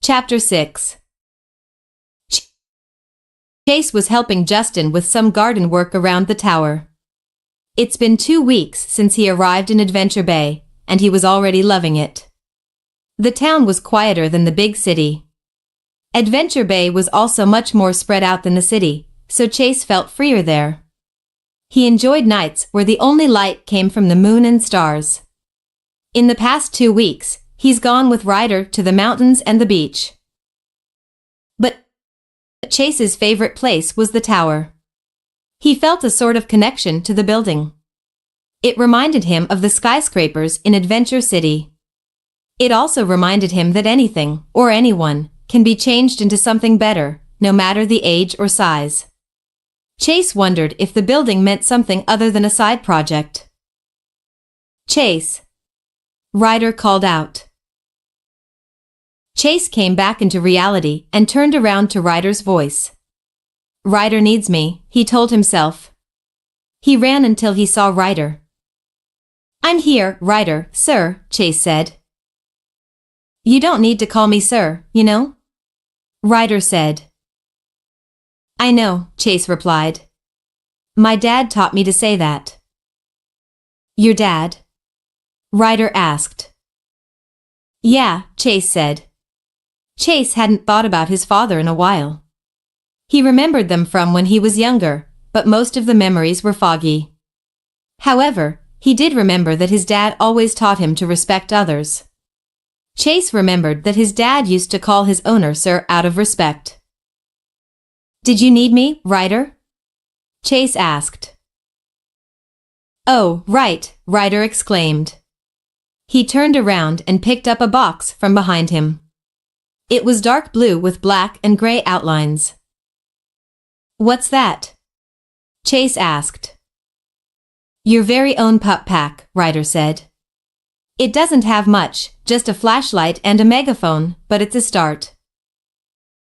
Chapter 6. Chase was helping Justin with some garden work around the tower. It's been 2 weeks since he arrived in Adventure Bay, and he was already loving it. The town was quieter than the big city. Adventure Bay was also much more spread out than the city, so Chase felt freer there. He enjoyed nights where the only light came from the moon and stars. In the past 2 weeks, he's gone with Ryder to the mountains and the beach. But Chase's favorite place was the tower. He felt a sort of connection to the building. It reminded him of the skyscrapers in Adventure City. It also reminded him that anything, or anyone, can be changed into something better, no matter the age or size. Chase wondered if the building meant something other than a side project. "Chase!" Ryder called out. Chase came back into reality and turned around to Ryder's voice. "Ryder needs me," he told himself. He ran until he saw Ryder. "I'm here, Ryder, sir," Chase said. "You don't need to call me sir, you know?" Ryder said. "I know," Chase replied. "My dad taught me to say that." "Your dad?" Ryder asked. "Yeah," Chase said. Chase hadn't thought about his father in a while. He remembered them from when he was younger, but most of the memories were foggy. However, he did remember that his dad always taught him to respect others. Chase remembered that his dad used to call his owner sir out of respect. "Did you need me, Ryder?" Chase asked. "Oh, right," Ryder exclaimed. He turned around and picked up a box from behind him. It was dark blue with black and gray outlines. "What's that?" Chase asked. "Your very own pup pack," Ryder said. "It doesn't have much, just a flashlight and a megaphone, but it's a start."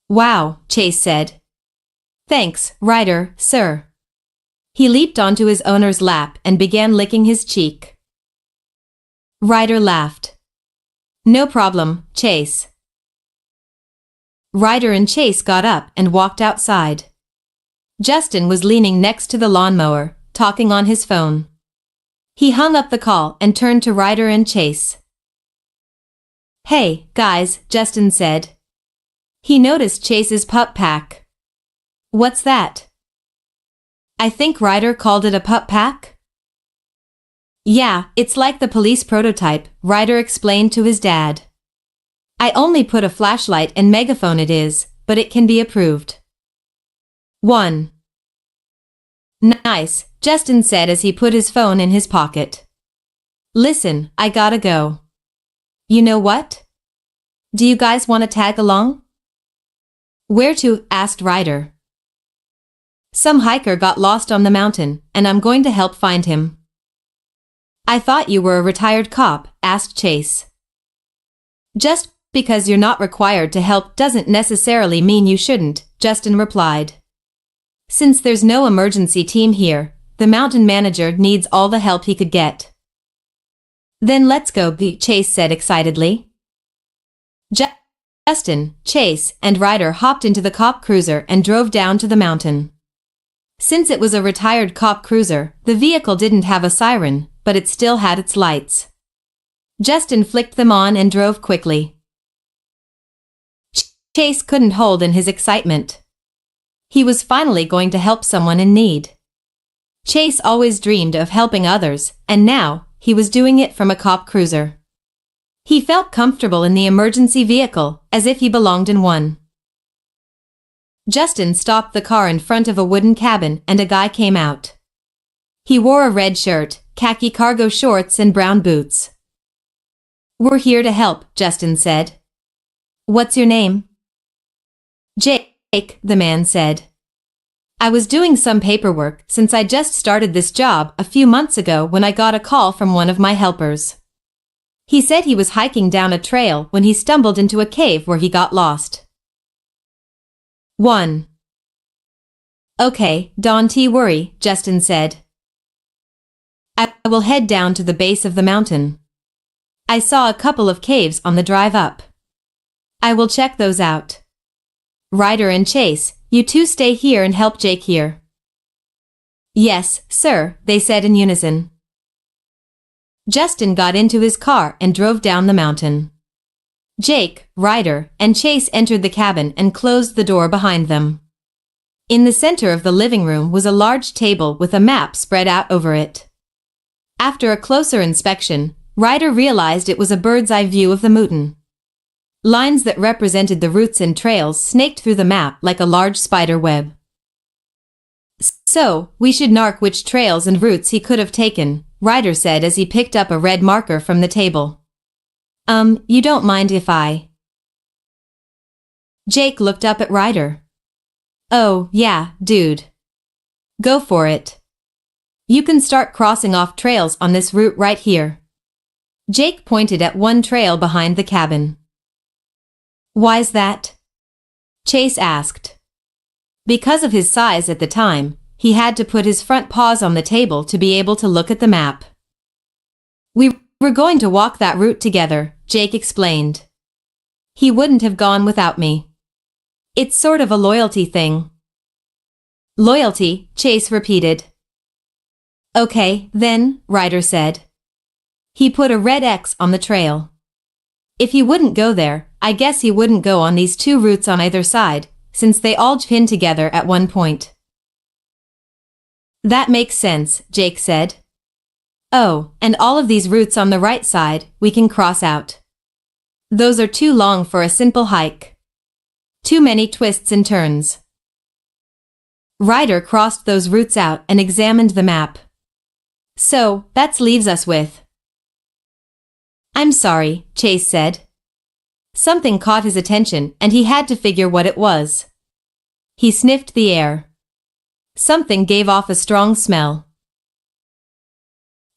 "Wow," Chase said. "Thanks, Ryder, sir." He leaped onto his owner's lap and began licking his cheek. Ryder laughed. "No problem, Chase." Ryder and Chase got up and walked outside. Justin was leaning next to the lawnmower, talking on his phone. He hung up the call and turned to Ryder and Chase. "Hey, guys," Justin said. He noticed Chase's pup pack. "What's that?" "I think Ryder called it a pup pack?" "Yeah, it's like the police prototype," Ryder explained to his dad. "I only put a flashlight and megaphone it is, but it can be approved." 1. "Nice," Justin said as he put his phone in his pocket. "Listen, I gotta go." "You know what? Do you guys want to tag along?" "Where to?" asked Ryder. "Some hiker got lost on the mountain, and I'm going to help find him." "I thought you were a retired cop," asked Chase. "Just because you're not required to help doesn't necessarily mean you shouldn't," Justin replied. "Since there's no emergency team here, the mountain manager needs all the help he could get." "Then let's go," Chase said excitedly. Justin, Chase, and Ryder hopped into the cop cruiser and drove down to the mountain. Since it was a retired cop cruiser, the vehicle didn't have a siren, but it still had its lights. Justin flicked them on and drove quickly. Chase couldn't hold in his excitement. He was finally going to help someone in need. Chase always dreamed of helping others, and now, he was doing it from a cop cruiser. He felt comfortable in the emergency vehicle, as if he belonged in one. Justin stopped the car in front of a wooden cabin and a guy came out. He wore a red shirt, khaki cargo shorts and brown boots. "We're here to help," Justin said. "What's your name?" "Jake," the man said. "I was doing some paperwork since I just started this job a few months ago when I got a call from one of my helpers. He said he was hiking down a trail when he stumbled into a cave where he got lost." 1. "Okay, don't worry," Justin said. "I will head down to the base of the mountain. I saw a couple of caves on the drive up. I will check those out. Ryder and Chase, you two stay here and help Jake here. Yes, sir, they said in unison. Justin got into his car and drove down the mountain. Jake, Ryder, and Chase entered the cabin and closed the door behind them. In the center of the living room was a large table with a map spread out over it. After a closer inspection, Ryder realized it was a bird's-eye view of the mountain. Lines that represented the routes and trails snaked through the map like a large spider web. So, we should mark which trails and routes he could have taken, Ryder said as he picked up a red marker from the table. You don't mind if I... Jake looked up at Ryder. Oh, yeah, dude. Go for it. You can start crossing off trails on this route right here. Jake pointed at one trail behind the cabin. Why's that? Chase asked. Because of his size at the time, he had to put his front paws on the table to be able to look at the map. We were going to walk that route together, Jake explained. He wouldn't have gone without me. It's sort of a loyalty thing. Loyalty, Chase repeated. Okay, then, Ryder said. He put a red X on the trail. If he wouldn't go there, I guess he wouldn't go on these two routes on either side, since they all pin together at one point. That makes sense, Jake said. Oh, and all of these routes on the right side, we can cross out. Those are too long for a simple hike. Too many twists and turns. Ryder crossed those routes out and examined the map. So, that leaves us with... I'm sorry, Chase said. Something caught his attention and he had to figure what it was. He sniffed the air. Something gave off a strong smell.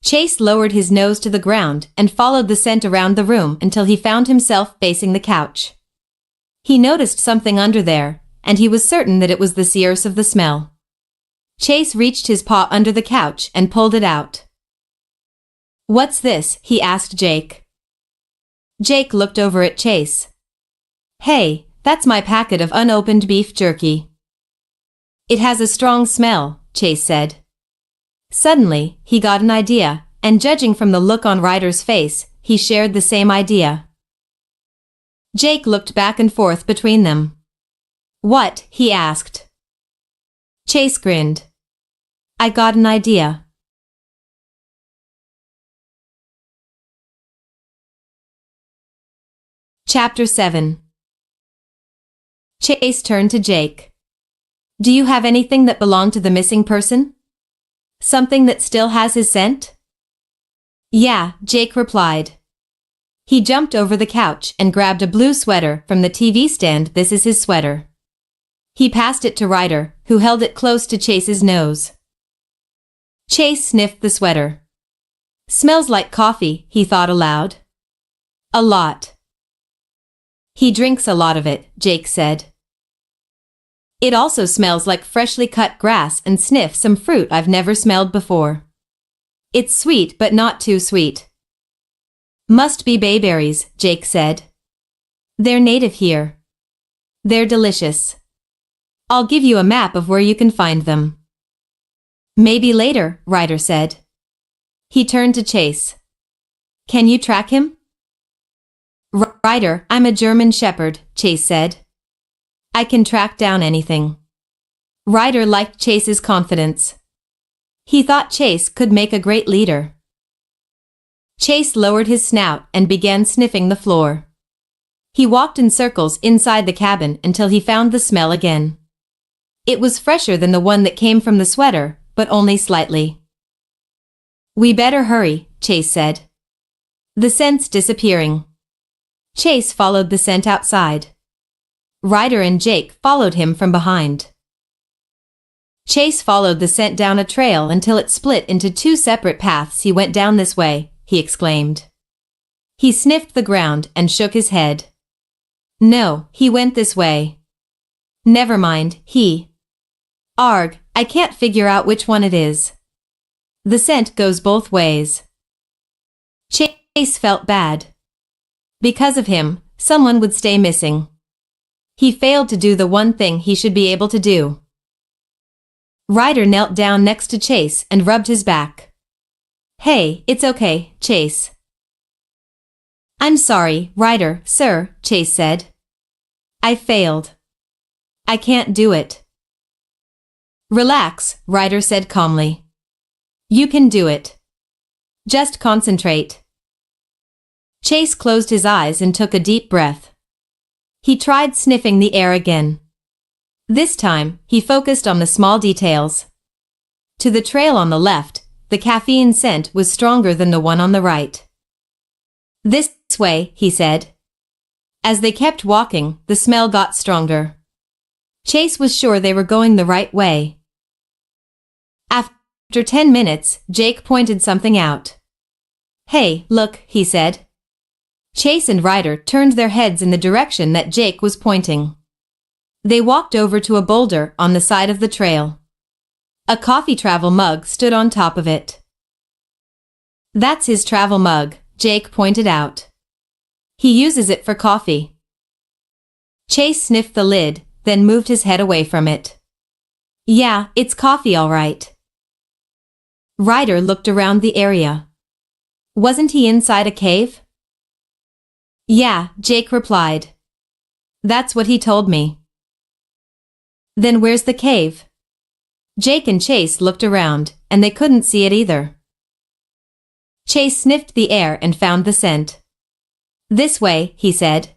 Chase lowered his nose to the ground and followed the scent around the room until he found himself facing the couch. He noticed something under there, and he was certain that it was the source of the smell. Chase reached his paw under the couch and pulled it out. What's this? He asked Jake. Jake looked over at Chase. Hey, that's my packet of unopened beef jerky. It has a strong smell, Chase said. Suddenly, he got an idea, and judging from the look on Ryder's face, he shared the same idea. Jake looked back and forth between them. What? He asked. Chase grinned. I got an idea. Chapter 7. Chase turned to Jake. Do you have anything that belonged to the missing person? Something that still has his scent? Yeah, Jake replied. He jumped over the couch and grabbed a blue sweater from the TV stand. This is his sweater. He passed it to Ryder, who held it close to Chase's nose. Chase sniffed the sweater. Smells like coffee, he thought aloud. A lot. He drinks a lot of it, Jake said. It also smells like freshly cut grass and sniffs some fruit I've never smelled before. It's sweet but not too sweet. Must be bayberries, Jake said. They're native here. They're delicious. I'll give you a map of where you can find them. Maybe later, Ryder said. He turned to Chase. Can you track him? Ryder, I'm a German Shepherd, Chase said. I can track down anything. Ryder liked Chase's confidence. He thought Chase could make a great leader. Chase lowered his snout and began sniffing the floor. He walked in circles inside the cabin until he found the smell again. It was fresher than the one that came from the sweater, but only slightly. We better hurry, Chase said. The scent's disappearing. Chase followed the scent outside. Ryder and Jake followed him from behind. Chase followed the scent down a trail until it split into two separate paths. He went down this way, he exclaimed. He sniffed the ground and shook his head. No, he went this way. Never mind, he. Arg, I can't figure out which one it is. The scent goes both ways. Chase felt bad. Because of him, someone would stay missing. He failed to do the one thing he should be able to do. Ryder knelt down next to Chase and rubbed his back. "Hey, it's okay, Chase." "I'm sorry, Ryder, sir," Chase said. "I failed. I can't do it." "Relax," Ryder said calmly. "You can do it. Just concentrate." Chase closed his eyes and took a deep breath. He tried sniffing the air again. This time, he focused on the small details. To the trail on the left, the caffeine scent was stronger than the one on the right. "This way," he said. As they kept walking, the smell got stronger. Chase was sure they were going the right way. After 10 minutes, Jake pointed something out. "Hey, look," he said. Chase and Ryder turned their heads in the direction that Jake was pointing. They walked over to a boulder on the side of the trail. A coffee travel mug stood on top of it. "That's his travel mug," Jake pointed out. "He uses it for coffee." Chase sniffed the lid, then moved his head away from it. "Yeah, it's coffee all right." Ryder looked around the area. "Wasn't he inside a cave?" "Yeah," Jake replied. "That's what he told me." "Then where's the cave?" Jake and Chase looked around, and they couldn't see it either. Chase sniffed the air and found the scent. "This way," he said.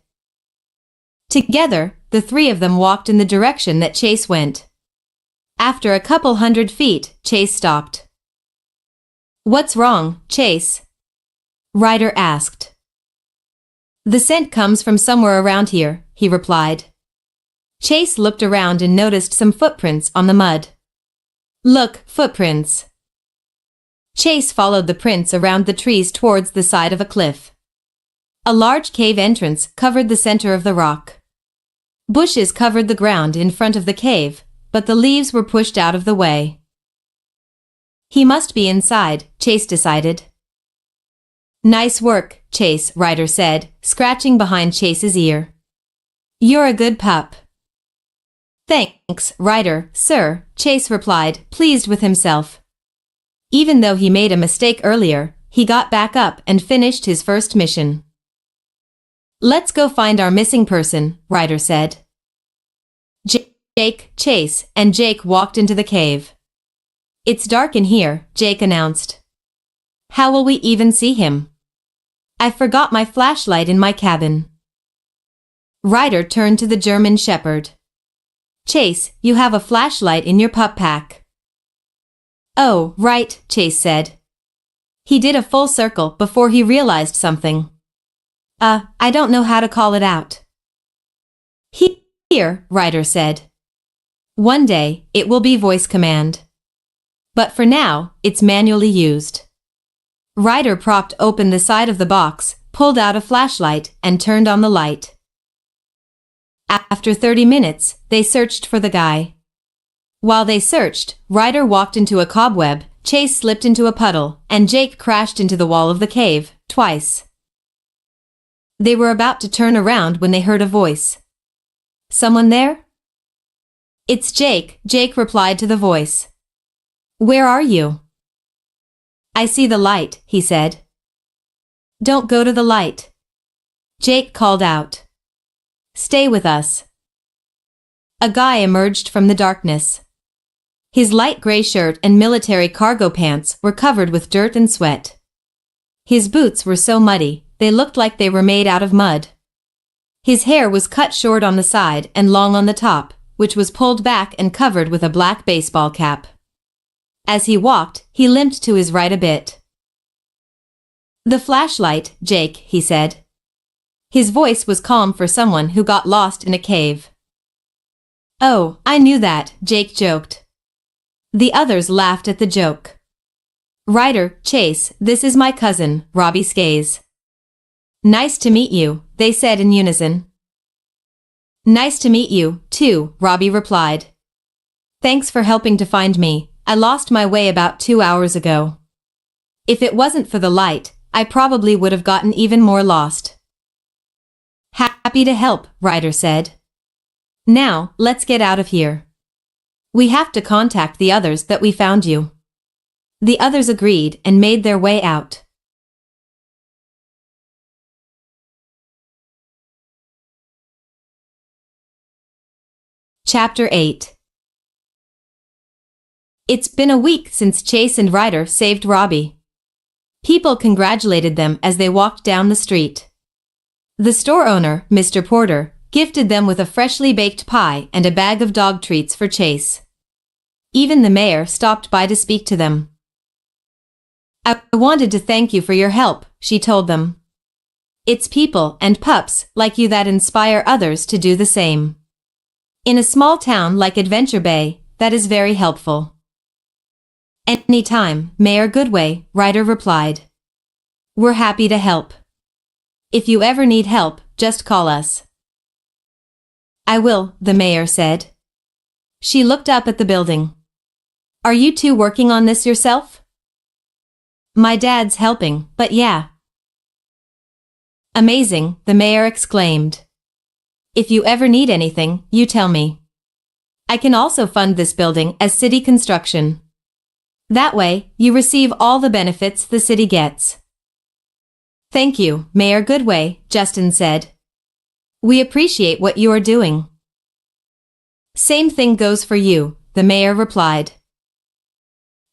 Together, the three of them walked in the direction that Chase went. After a couple 100 feet, Chase stopped. "What's wrong, Chase?" Ryder asked. "The scent comes from somewhere around here," he replied. Chase looked around and noticed some footprints on the mud. "Look, footprints." Chase followed the prints around the trees towards the side of a cliff. A large cave entrance covered the center of the rock. Bushes covered the ground in front of the cave, but the leaves were pushed out of the way. "He must be inside," Chase decided. "Nice work, Chase," Ryder said, scratching behind Chase's ear. "You're a good pup." "Thanks, Ryder, sir," Chase replied, pleased with himself. Even though he made a mistake earlier, he got back up and finished his first mission. "Let's go find our missing person," Ryder said. Jake, Chase, and Jake walked into the cave. "It's dark in here," Jake announced. "How will we even see him? I forgot my flashlight in my cabin." Ryder turned to the German Shepherd. "Chase, you have a flashlight in your pup pack." "Oh, right," Chase said. He did a full circle before he realized something. I don't know how to call it out." "Here," Ryder said. "One day, it will be voice command. But for now, it's manually used." Ryder propped open the side of the box, pulled out a flashlight, and turned on the light. After 30 minutes, they searched for the guy. While they searched, Ryder walked into a cobweb, Chase slipped into a puddle, and Jake crashed into the wall of the cave, twice. They were about to turn around when they heard a voice. "Someone there?" "It's Jake," Jake replied to the voice. "Where are you?" "I see the light," he said. "Don't go to the light," Jake called out. "Stay with us." A guy emerged from the darkness. His light gray shirt and military cargo pants were covered with dirt and sweat. His boots were so muddy, they looked like they were made out of mud. His hair was cut short on the side and long on the top, which was pulled back and covered with a black baseball cap. As he walked, he limped to his right a bit. "The flashlight, Jake," he said. His voice was calm for someone who got lost in a cave. "Oh, I knew that," Jake joked. The others laughed at the joke. "Ryder, Chase, this is my cousin, Robbie Skays." "Nice to meet you," they said in unison. "Nice to meet you, too," Robbie replied. "Thanks for helping to find me. I lost my way about 2 hours ago. If it wasn't for the light, I probably would have gotten even more lost." Happy to help, Ryder said. Now, let's get out of here. We have to contact the others that we found you. The others agreed and made their way out. Chapter 8. It's been a week since Chase and Ryder saved Robbie. People congratulated them as they walked down the street. The store owner, Mr. Porter, gifted them with a freshly baked pie and a bag of dog treats for Chase. Even the mayor stopped by to speak to them. I wanted to thank you for your help, she told them. It's people and pups like you that inspire others to do the same. In a small town like Adventure Bay, that is very helpful. Anytime, Mayor Goodway, Ryder replied. We're happy to help. If you ever need help, just call us. I will, the mayor said. She looked up at the building. Are you two working on this yourself? My dad's helping, but yeah. Amazing, the mayor exclaimed. If you ever need anything, you tell me. I can also fund this building as city construction. That way, you receive all the benefits the city gets. Thank you, Mayor Goodway, Justin said. We appreciate what you are doing. Same thing goes for you, the mayor replied.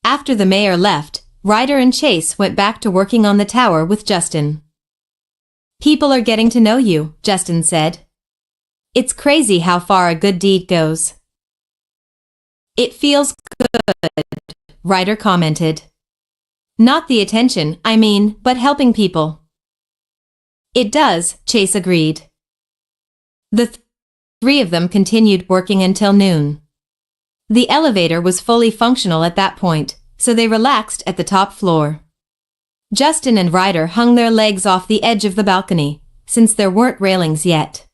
After the mayor left, Ryder and Chase went back to working on the tower with Justin. People are getting to know you, Justin said. It's crazy how far a good deed goes. It feels good, Ryder commented. Not the attention, I mean, but helping people. It does, Chase agreed. The three of them continued working until noon. The elevator was fully functional at that point, so they relaxed at the top floor. Justin and Ryder hung their legs off the edge of the balcony, since there weren't railings yet.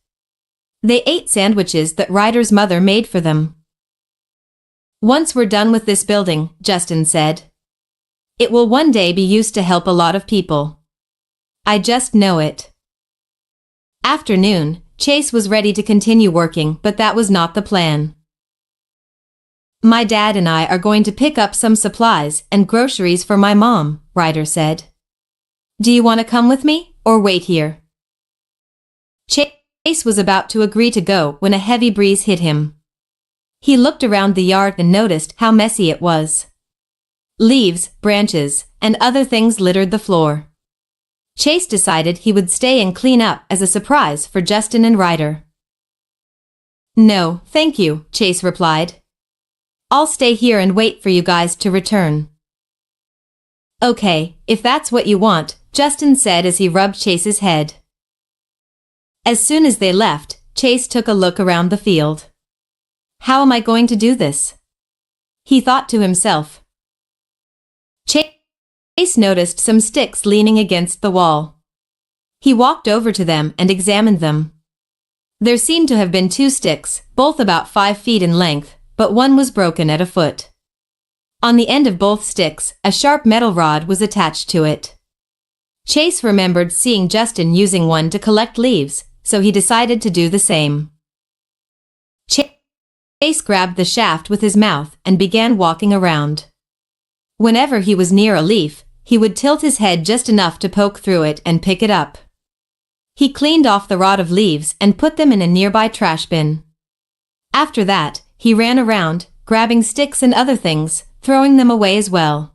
They ate sandwiches that Ryder's mother made for them. Once we're done with this building, Justin said. It will one day be used to help a lot of people. I just know it. After noon, Chase was ready to continue working, but that was not the plan. My dad and I are going to pick up some supplies and groceries for my mom, Ryder said. Do you want to come with me, or wait here? Chase was about to agree to go when a heavy breeze hit him. He looked around the yard and noticed how messy it was. Leaves, branches, and other things littered the floor. Chase decided he would stay and clean up as a surprise for Justin and Ryder. No, thank you, Chase replied. I'll stay here and wait for you guys to return. Okay, if that's what you want, Justin said as he rubbed Chase's head. As soon as they left, Chase took a look around the field. How am I going to do this? He thought to himself. Chase noticed some sticks leaning against the wall. He walked over to them and examined them. There seemed to have been 2 sticks, both about 5 feet in length, but one was broken at a foot. On the end of both sticks, a sharp metal rod was attached to it. Chase remembered seeing Justin using one to collect leaves, so he decided to do the same. Chase grabbed the shaft with his mouth and began walking around. Whenever he was near a leaf, he would tilt his head just enough to poke through it and pick it up. He cleaned off the rod of leaves and put them in a nearby trash bin. After that, he ran around, grabbing sticks and other things, throwing them away as well.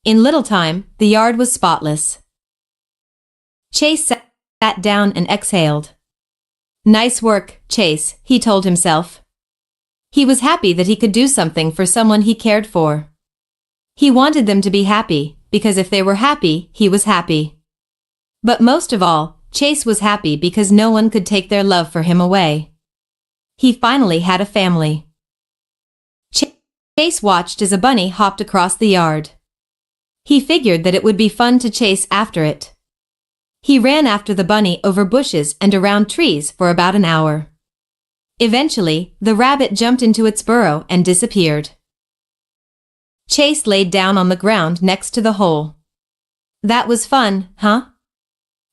In little time, the yard was spotless. Chase sat down and exhaled. Nice work, Chase, he told himself. He was happy that he could do something for someone he cared for. He wanted them to be happy, because if they were happy, he was happy. But most of all, Chase was happy because no one could take their love for him away. He finally had a family. Chase watched as a bunny hopped across the yard. He figured that it would be fun to chase after it. He ran after the bunny over bushes and around trees for about an hour. Eventually, the rabbit jumped into its burrow and disappeared. Chase laid down on the ground next to the hole. That was fun, huh?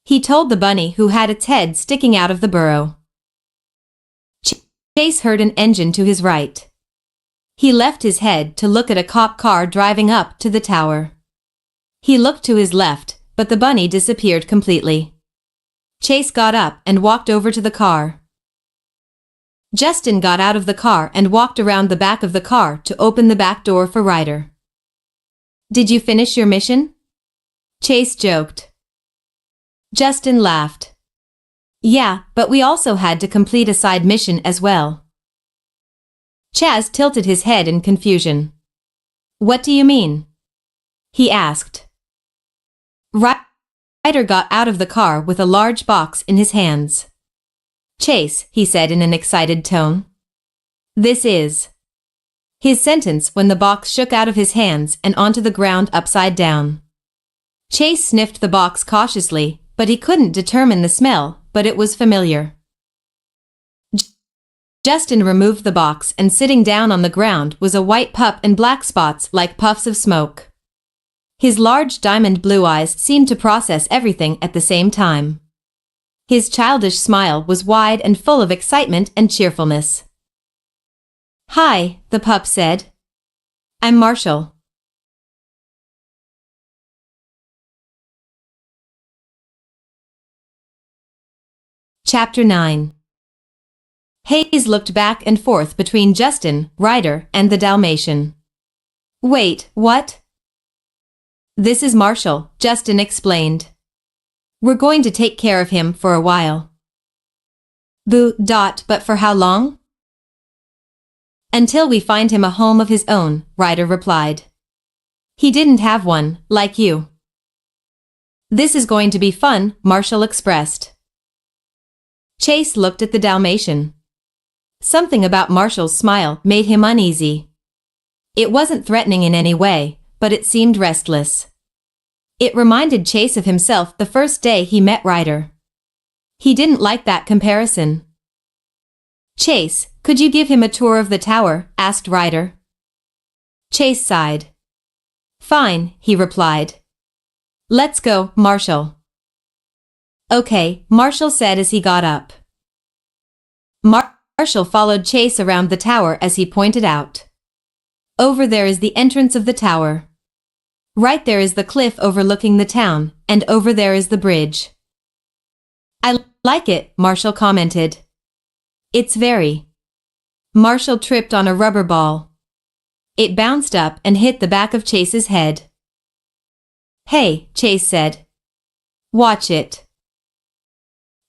he told the bunny who had its head sticking out of the burrow. Chase heard an engine to his right. He left his head to look at a cop car driving up to the tower. He looked to his left, but the bunny disappeared completely. Chase got up and walked over to the car. Justin got out of the car and walked around the back of the car to open the back door for Ryder. "Did you finish your mission?" Chase joked. Justin laughed. "Yeah, but we also had to complete a side mission as well." Chaz tilted his head in confusion. "What do you mean?" he asked. Ryder got out of the car with a large box in his hands. "Chase," he said in an excited tone. "This is..." His sentence when the box shook out of his hands and onto the ground upside down. Chase sniffed the box cautiously, but he couldn't determine the smell, but it was familiar. Justin removed the box and sitting down on the ground was a white pup and black spots like puffs of smoke. His large diamond blue eyes seemed to process everything at the same time. His childish smile was wide and full of excitement and cheerfulness. "Hi," the pup said. "I'm Marshall." Chapter 9. Hayes looked back and forth between Justin, Ryder, and the Dalmatian. "Wait, what?" "This is Marshall," Justin explained. "We're going to take care of him for a while." But for how long?" "Until we find him a home of his own," Ryder replied. "He didn't have one, like you." "This is going to be fun," Marshall expressed. Chase looked at the Dalmatian. Something about Marshall's smile made him uneasy. It wasn't threatening in any way, but it seemed restless. It reminded Chase of himself the first day he met Ryder. He didn't like that comparison. "Chase, could you give him a tour of the tower?" asked Ryder. Chase sighed. "Fine," he replied. "Let's go, Marshall." "Okay," Marshall said as he got up. Marshall followed Chase around the tower as he pointed out. "Over there is the entrance of the tower. Right there is the cliff overlooking the town, and over there is the bridge." "I like it," Marshall commented. "It's very..." Marshall tripped on a rubber ball. It bounced up and hit the back of Chase's head. "Hey," Chase said. "Watch it."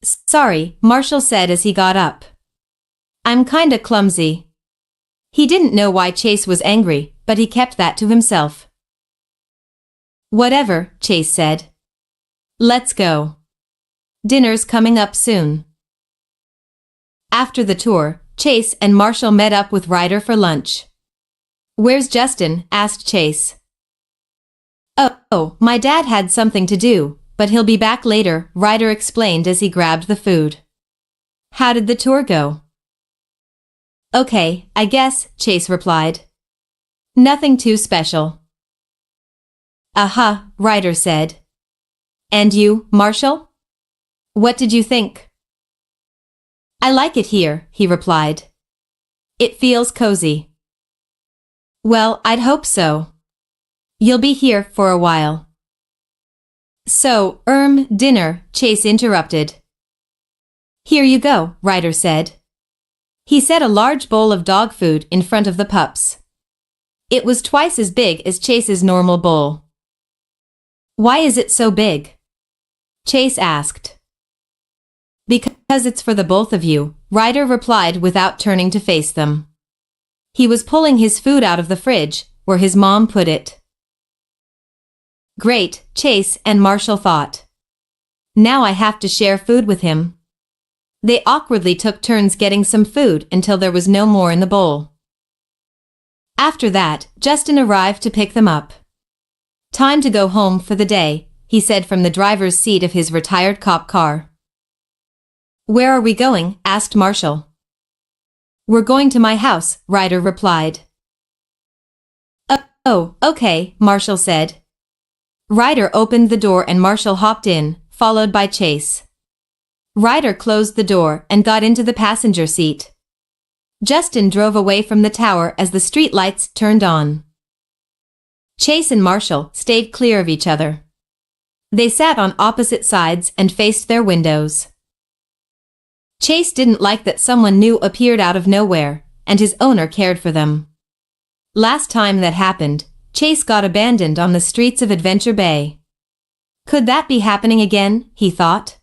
"Sorry," Marshall said as he got up. "I'm kinda clumsy." He didn't know why Chase was angry, but he kept that to himself. "Whatever," Chase said. "Let's go. Dinner's coming up soon." After the tour, Chase and Marshall met up with Ryder for lunch. "Where's Justin?" asked Chase. Oh, my dad had something to do, but he'll be back later," Ryder explained as he grabbed the food. "How did the tour go?" "Okay, I guess," Chase replied. "Nothing too special." Ryder said. "And you, Marshall? What did you think?" "I like it here," he replied. "It feels cozy." "Well, I'd hope so. You'll be here for a while." "So, dinner," Chase interrupted. "Here you go," Ryder said. He set a large bowl of dog food in front of the pups. It was twice as big as Chase's normal bowl. "Why is it so big?" Chase asked. "Because it's for the both of you," Ryder replied without turning to face them. He was pulling his food out of the fridge, where his mom put it. Great, Chase and Marshall thought. Now I have to share food with him. They awkwardly took turns getting some food until there was no more in the bowl. After that, Justin arrived to pick them up. "Time to go home for the day," he said from the driver's seat of his retired cop car. "Where are we going?" asked Marshall. "We're going to my house," Ryder replied. Oh, okay," Marshall said. Ryder opened the door and Marshall hopped in, followed by Chase. Ryder closed the door and got into the passenger seat. Justin drove away from the tower as the street lights turned on. Chase and Marshall stayed clear of each other. They sat on opposite sides and faced their windows. Chase didn't like that someone new appeared out of nowhere, and his owner cared for them. Last time that happened, Chase got abandoned on the streets of Adventure Bay. Could that be happening again, he thought.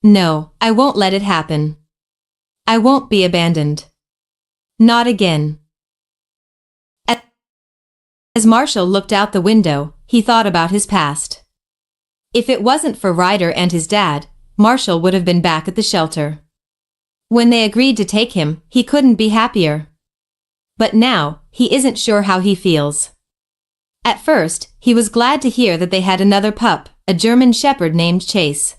No, I won't let it happen. I won't be abandoned. Not again. As Marshall looked out the window, he thought about his past. If it wasn't for Ryder and his dad, Marshall would have been back at the shelter. When they agreed to take him, he couldn't be happier. But now, he isn't sure how he feels. At first, he was glad to hear that they had another pup, a German Shepherd named Chase.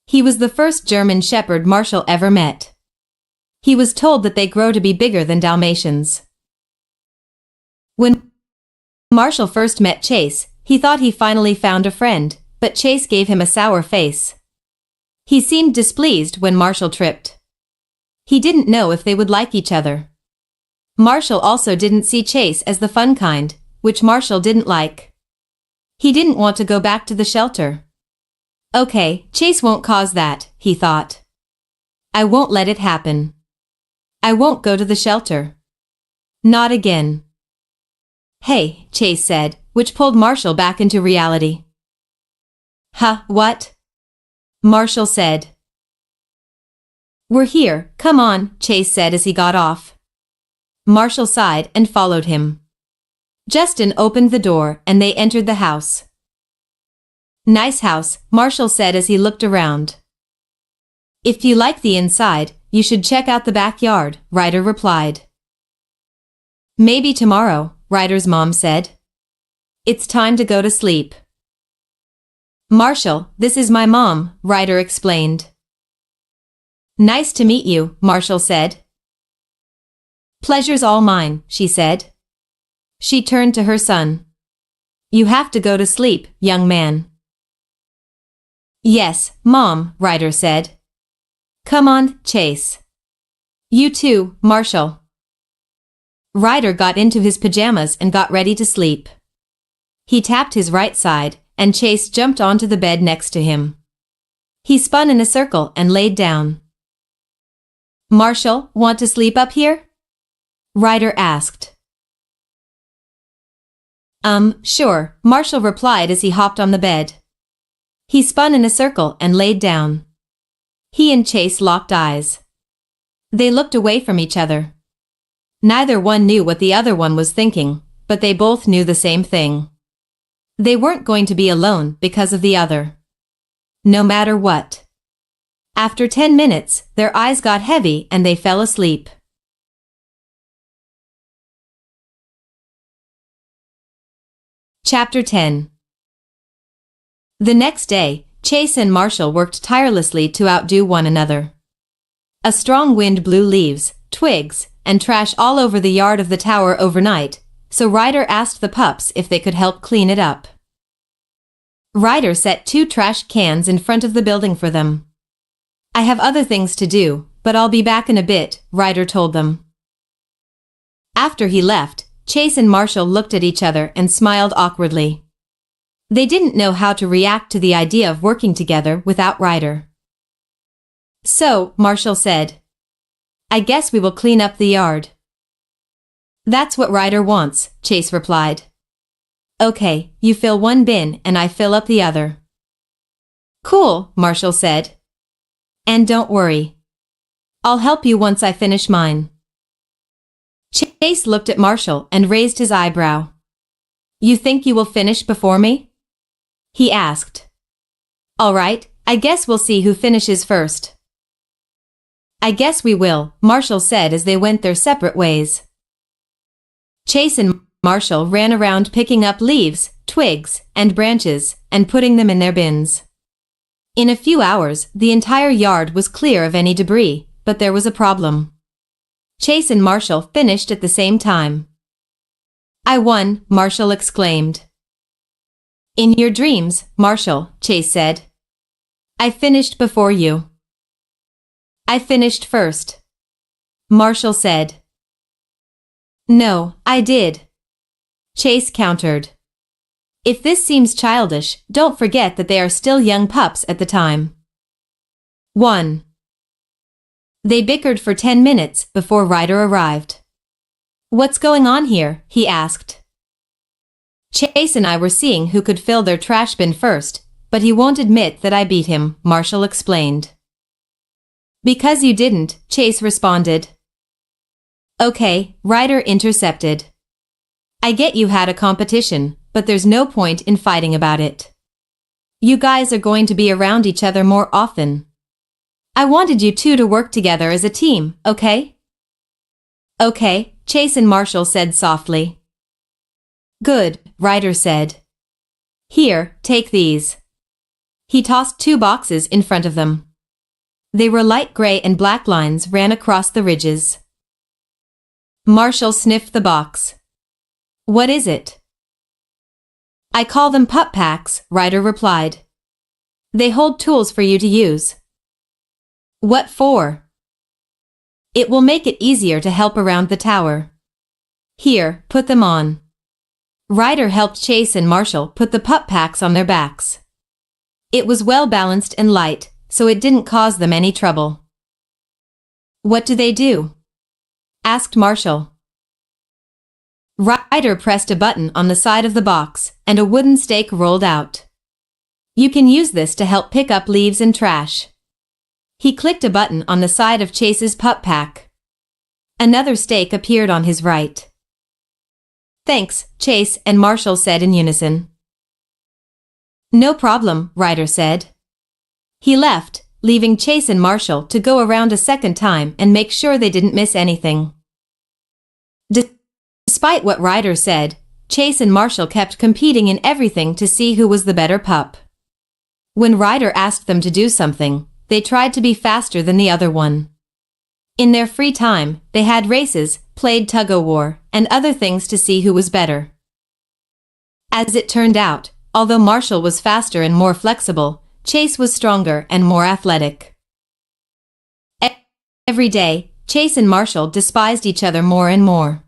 He was the first German Shepherd Marshall ever met. He was told that they grow to be bigger than Dalmatians. When Marshall first met Chase, he thought he finally found a friend, but Chase gave him a sour face. He seemed displeased when Marshall tripped. He didn't know if they would like each other. Marshall also didn't see Chase as the fun kind, which Marshall didn't like. He didn't want to go back to the shelter. Okay, Chase won't cause that, he thought. I won't let it happen. I won't go to the shelter. Not again. Hey, Chase said, which pulled Marshall back into reality. Huh, what? Marshall said. We're here, come on, Chase said as he got off. Marshall sighed and followed him. Justin opened the door and they entered the house. Nice house, Marshall said as he looked around. If you like the inside, you should check out the backyard, Ryder replied. Maybe tomorrow, Ryder's mom said. It's time to go to sleep. Marshall, this is my mom, Ryder explained. Nice to meet you, Marshall said. Pleasure's all mine, she said. She turned to her son. You have to go to sleep, young man. Yes, Mom, Ryder said. Come on, Chase. You too, Marshall. Ryder got into his pajamas and got ready to sleep. He tapped his right side, and Chase jumped onto the bed next to him. He spun in a circle and laid down. Marshall, want to sleep up here? Ryder asked. Sure, Marshall replied as he hopped on the bed. He spun in a circle and laid down. He and Chase locked eyes. They looked away from each other. Neither one knew what the other one was thinking, but they both knew the same thing. They weren't going to be alone because of the other. No matter what. After 10 minutes, their eyes got heavy and they fell asleep. Chapter 10. The next day, Chase and Marshall worked tirelessly to outdo one another. A strong wind blew leaves, twigs, and trash all over the yard of the tower overnight, so Ryder asked the pups if they could help clean it up. Ryder set 2 trash cans in front of the building for them. I have other things to do, but I'll be back in a bit, Ryder told them. After he left, Chase and Marshall looked at each other and smiled awkwardly. They didn't know how to react to the idea of working together without Ryder. So, Marshall said, I guess we will clean up the yard. That's what Ryder wants, Chase replied. Okay, you fill one bin and I fill up the other. Cool, Marshall said. And don't worry. I'll help you once I finish mine. Chase looked at Marshall and raised his eyebrow. You think you will finish before me? He asked. All right, I guess we'll see who finishes first. I guess we will, Marshall said as they went their separate ways. Chase and Marshall ran around picking up leaves, twigs, and branches, and putting them in their bins. In a few hours, the entire yard was clear of any debris, but there was a problem. Chase and Marshall finished at the same time. I won, Marshall exclaimed. In your dreams, Marshall, Chase said. I finished before you. I finished first. Marshall said. No, I did. Chase countered. If this seems childish, don't forget that they are still young pups at the time. 1. They bickered for 10 minutes before Ryder arrived. What's going on here? He asked. Chase and I were seeing who could fill their trash bin first, but he won't admit that I beat him, Marshall explained. Because you didn't, Chase responded. Okay, Ryder intercepted. I get you had a competition, but there's no point in fighting about it. You guys are going to be around each other more often. I wanted you two to work together as a team, okay? Okay, Chase and Marshall said softly. Good, Ryder said. Here, take these. He tossed 2 boxes in front of them. They were light gray and black lines ran across the ridges. Marshall sniffed the box. What is it? I call them pup packs, Ryder replied. They hold tools for you to use. What for? It will make it easier to help around the tower. Here, put them on. Ryder helped Chase and Marshall put the pup packs on their backs. It was well balanced and light, so it didn't cause them any trouble. What do they do? Asked Marshall. Ryder pressed a button on the side of the box, and a wooden stake rolled out. You can use this to help pick up leaves and trash. He clicked a button on the side of Chase's pup pack. Another stake appeared on his right. Thanks, Chase and Marshall said in unison. No problem, Ryder said. He left, leaving Chase and Marshall to go around a second time and make sure they didn't miss anything. Despite what Ryder said, Chase and Marshall kept competing in everything to see who was the better pup. When Ryder asked them to do something, they tried to be faster than the other one. In their free time, they had races, played tug-o-war, and other things to see who was better. As it turned out, although Marshall was faster and more flexible, Chase was stronger and more athletic. Every day, Chase and Marshall despised each other more and more.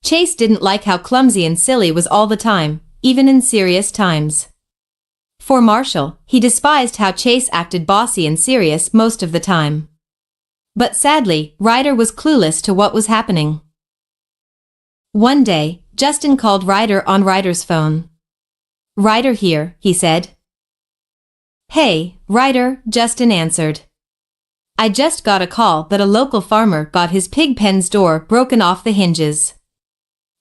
Chase didn't like how clumsy and silly was all the time, even in serious times. For Marshall, he despised how Chase acted bossy and serious most of the time. But sadly, Ryder was clueless to what was happening. One day, Justin called Ryder on Ryder's phone. Ryder here, he said. Hey, Ryder, Justin answered. I just got a call that a local farmer got his pig pen's door broken off the hinges.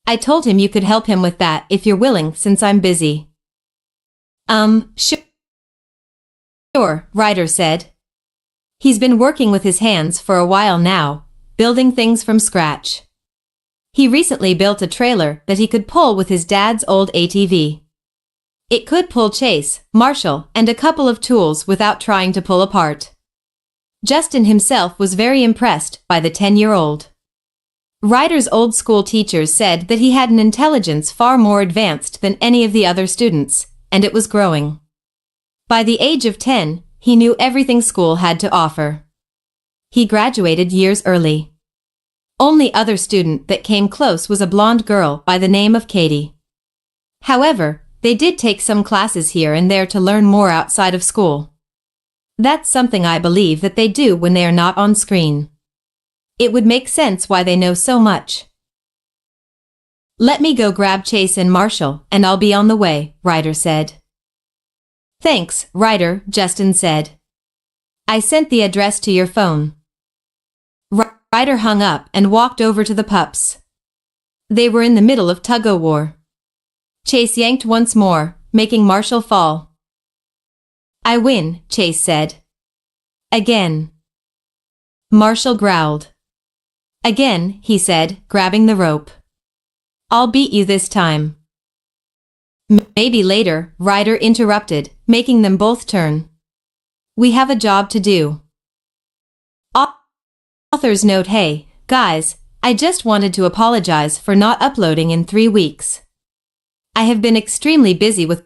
I told him you could help him with that if you're willing since I'm busy. Sure, Ryder said. He's been working with his hands for a while now, building things from scratch. He recently built a trailer that he could pull with his dad's old ATV. It could pull Chase, Marshall, and a couple of tools without trying to pull apart. Justin himself was very impressed by the 10-year-old. Ryder's old school teachers said that he had an intelligence far more advanced than any of the other students, and it was growing. By the age of 10, he knew everything school had to offer. He graduated years early. Only other student that came close was a blonde girl by the name of Katie. However, they did take some classes here and there to learn more outside of school. That's something I believe that they do when they are not on screen. It would make sense why they know so much. Let me go grab Chase and Marshall, and I'll be on the way, Ryder said. Thanks, Ryder, Justin said. I sent the address to your phone. Ryder hung up and walked over to the pups. They were in the middle of tug-o-war. Chase yanked once more, making Marshall fall. I win, Chase said. Again. Marshall growled. Again, he said, grabbing the rope. I'll beat you this time. Maybe later, Ryder interrupted, making them both turn. We have a job to do. Author's note: Hey, guys, I just wanted to apologize for not uploading in 3 weeks. I have been extremely busy with